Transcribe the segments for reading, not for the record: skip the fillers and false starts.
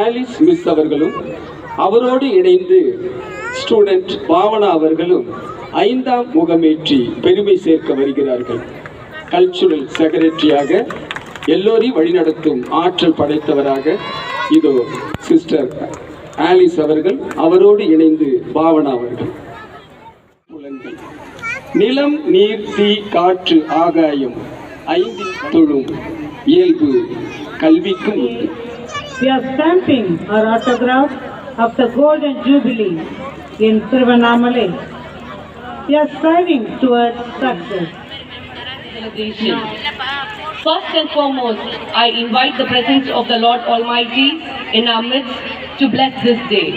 Alice miss அவர்களும் அவரோடு இணைந்து ஸ்டூடெண்ட் பாவனா அவர்களும் 5ஆம் முகமேற்றி பெருமை சேர்க்க வருகிறார்கள். கல்ச்சுரல் செக்ரட்டரியாக எல்லோரையும் வழிநடத்தும் ஆற்றல் படைத்தவராக இதோ சிஸ்டர் ஆலிஸ் அவர்கள், அவரோடு இணைந்து பாவனா அவர்கள். நிலம், நீர், தீ, காற்று, ஆகாயம் 5 தொழும் இயல்பு கல்விக்கும் உண்டு. We are stamping our autograph of the Golden Jubilee in Tiruvannamalai. We are striving towards success. First and foremost, I invite the presence of the Lord Almighty in our midst to bless this day.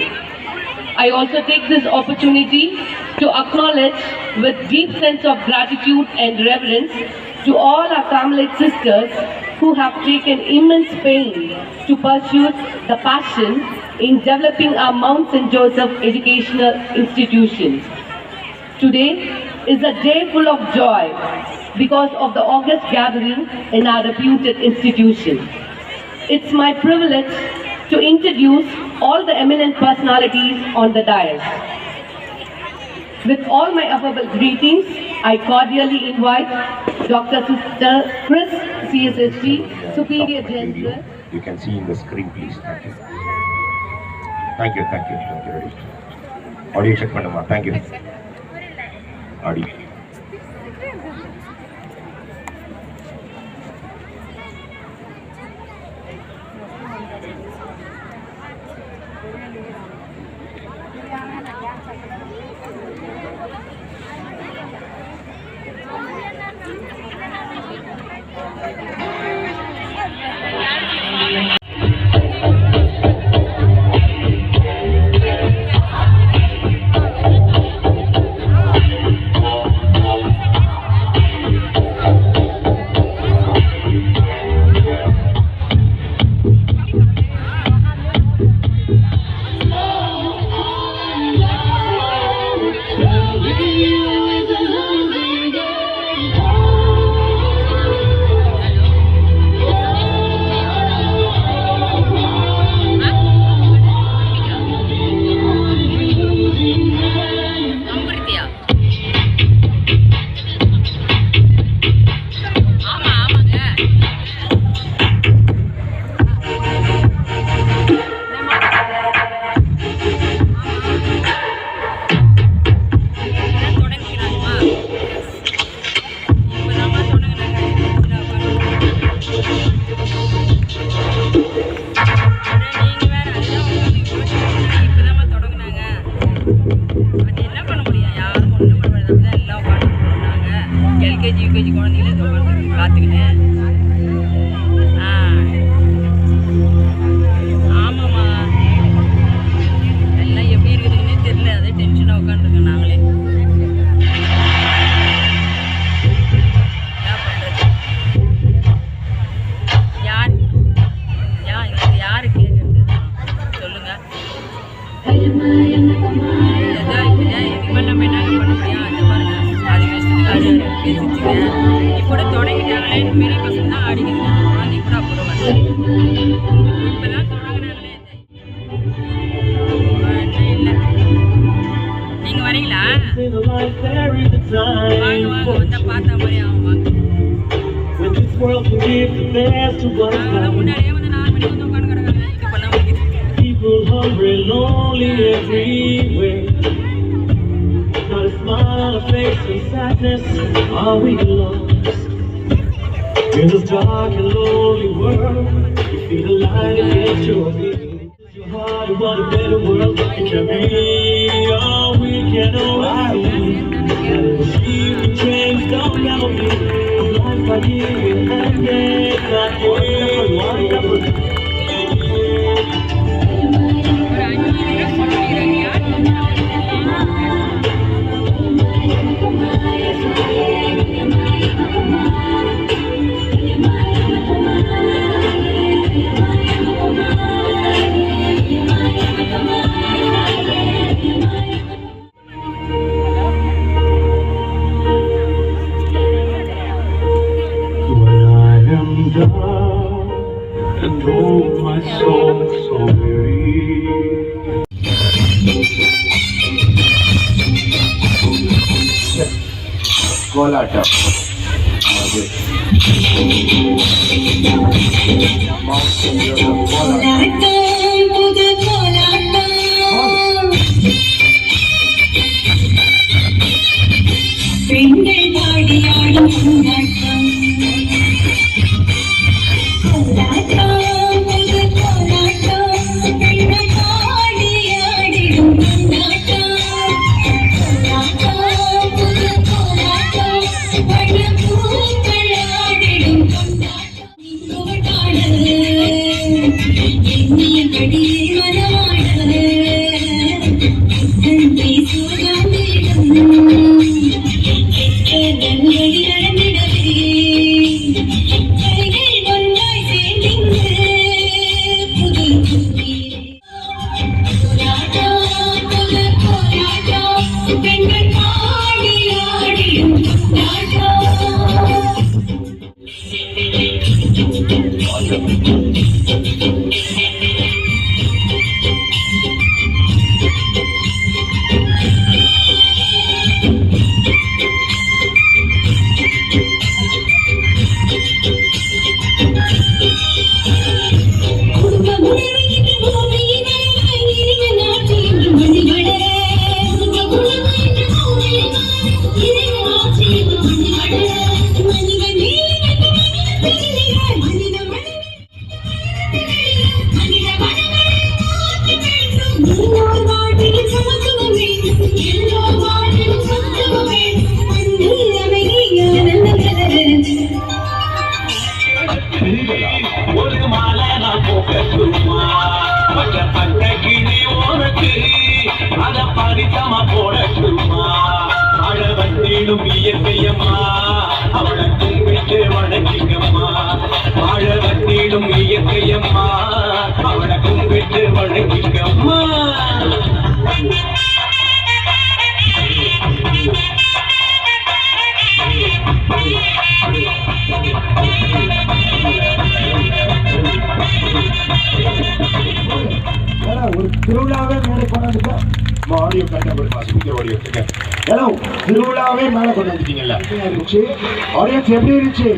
I also take this opportunity to acknowledge with deep sense of gratitude and reverence to all our Carmelite sisters who have taken immense pain to pursue the passion in developing our Mount St. Joseph educational institutions. Today is a day full of joy because of the august gathering in our reputed institution. It's my privilege to introduce all the eminent personalities on the dais. With all my affable greetings, I cordially invite Dr. Sister Chris, CSSG, Superior General. You can see in the screen, please. Thank you. Thank you. Thank you. Thank you. Ready. Audio check panuma. Thank you. Audio. LKG UKG குழந்தைகளே பார்த்துக்கிட்டேன். ஆமாம்மா, எல்லாம் எப்படி இருக்குதுன்னே தெரியல, அதே டென்ஷனாக உட்காந்துருக்கோம் நாங்களே. என்ன பண்ணுறது? யார் கேட்குறது சொல்லுங்கள். இதுக்கு மேலே நம்ம என்னங்க பண்ண முடியும்? அந்த பாருங்க, அது கஷ்டத்துக்கு ஆடி பேசிச்சுங்க. இப்போ தொடங்கிட்டாங்களே, பெரிய பசங்க தான் ஆடிக்குதுங்க. குழந்தை கூட அப்புறம் வந்து இப்போ தான் தொடங்கினாங்களே. இல்லை, நீங்கள் வரீங்களா? வாங்க வாங்க, வந்தால் பார்த்தா மாதிரி ஆகும். வாங்க, நாங்களாம் முன்னாடியே வந்து 4 மணிக்கு வந்து உட்காந்து கிடக்காங்க. இது பண்ண முடியுது. People hungry, lonely everywhere. Not a smile on a face of sadness. Are we lost in this dark and lonely world? You feel alive against your being. Your heart, you want a better world. It can be all we can always see. The change don't ever be. Life by year and day, not day. And my soul so weary. கோலாட்டம் அது பெண்கள் பாடியாடும் கொண்டாட்டம் கொண்டாட்டம் புது கொண்டாட்டம் பெண்கள் பாடியாடிடும் கொண்டாட்டம் கொண்டாட்டம் புது கொண்டாட்டம் வண்ண பூக்கள் ஆடிடும் கொண்டாட்டம் கொண்டாட எண்ணிய படியே மனமாட பேசுவதாம் பெண்கள் பாடியாடியும் ஒரு மாலை நான் போக்கட்டுமா பச்ச பட்ட கிளி உனக்கு அத பரிசமா போடட்டுமா அழ வந்திடும் இயற்கையம்மா அவளை கும்பிட்டு வணங்கிக்கம்மா வாழ வந்திடும் இயற்கையம்மா அவளை கும்பிட்டு வணங்கிக்கம்மா ஒரு திருவிழாவே மேலே கொண்டாந்துட்டா ஆடியோ கட்ட ஸ்பீக்கர் ஆடியோ திருவிழாவே மேலே கொண்டாந்துட்டீங்கல்ல இருந்துச்சு ஆடியன்ஸ் எப்படி இருந்துச்சு